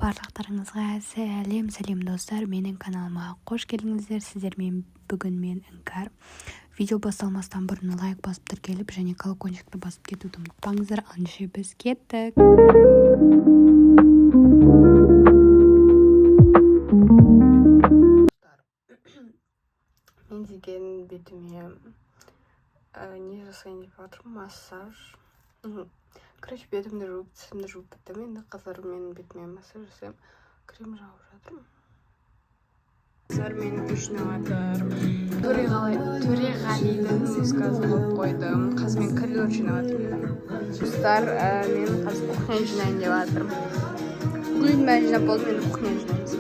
барлықтарыңызға сәлем достар, менің каналыма қош келдіңіздер. Сіздермен бүгін мен Іңкәр. Видео басталмастан бұрын лайк басып тіркеліп және колокольчикті басып кетуді ұмытпаңыздар. Ендеше біз кеттік. Мен деген бетіме не жасайын деп жатырмын, массаж. Короче, бетімді жуып, тісімді жуып біттім. Енді қазір мен бетіме массаж жасаймын. Крем жағып жатырмын. Қазір мен жинап жатырмын. Төреғалидің музыкасын қойып қойдым. Қазір мен коридор жинап жатырмын. Достар, мен қазір кухня жинайын деп жатырмын. Бүгін бәрі жинап болды, мен кухня жинаймыз.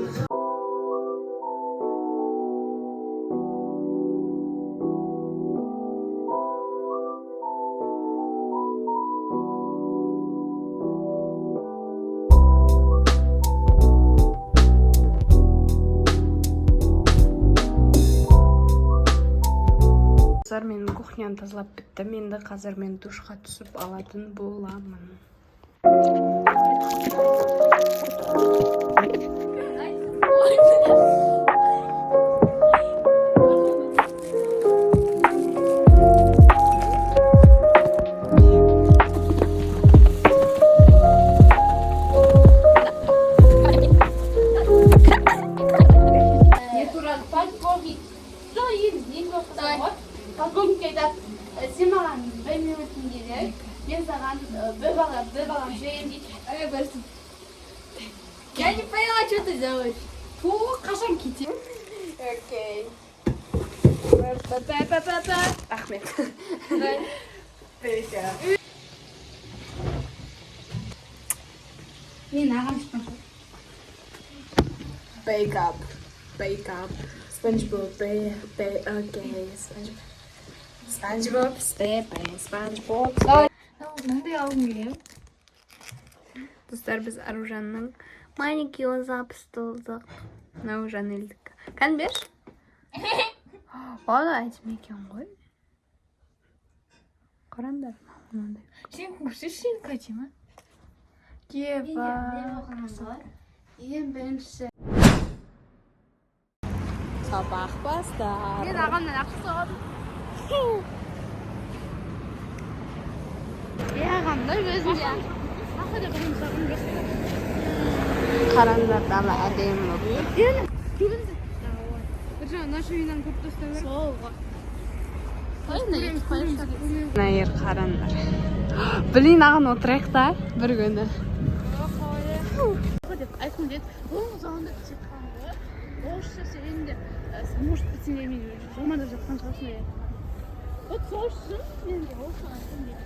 Мен кухняны тазалап біттім. Енді қазір мен душқа түсіп алатын боламын. Сен маған 1 минутын керек, мен саған бір балам жайын дейді. Я не поняла, что ты делаешь. Фу, қашан кетем? Окей. Рахмет. Мен ағам шыққан. Wake up. SpongeBob, okay, SpongeBob, SpongeBob. Мынандай алғым келем. Достар, біз Аружанның маникюрін запыстылдық. Мынау Жанелдікі. Кән бер? Ода айтым екен ғой. Қарандар. Сен көрсешін қайты ма? Ең біріншісі. Sabah bastar. Мен ағамдан ақша соғадым. Ағамда өзінде. Ақша деп бірін соғым көрсетті. Қарандардан әдем болып. Бір жаңа наша үйінен көп достар бар. Солға. Найыр қарандар. Білейін ағын отырайық та бір күні. Айтқым деді, бұл заңында түсіп қанғы. Орысша сөйлейінде, может быть, сен мен жомада жатқан шығасың еді. Вот сол үшін мен де орысша айтқым деді.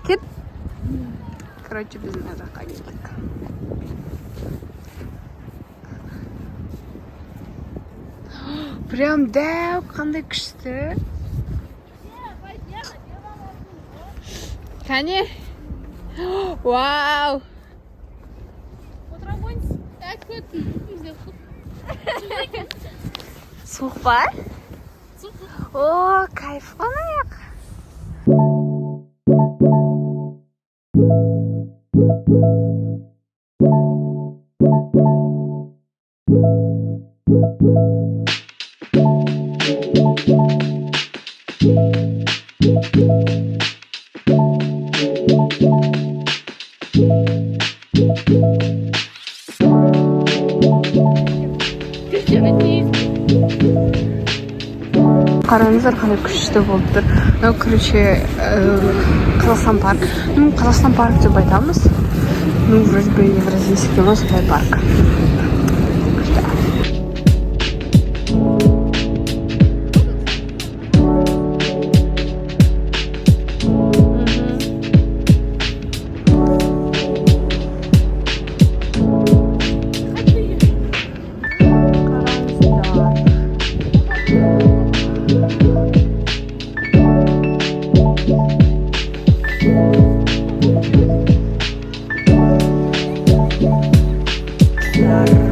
Кет. Короче, біз мына жаққа келдік. Прям дәу, қандай күшті. Кәне? Вау! Отырамойныз? Көттің, бізде құт. Суық па? Суық. О, кайф қонайық. Қараңыздар, қандай күшті болып тұр. Мынау, короче, Қазақстан парк. Қазақстан парк деп айтамыз. Вроде бы Евразийский морской парк. Gracias.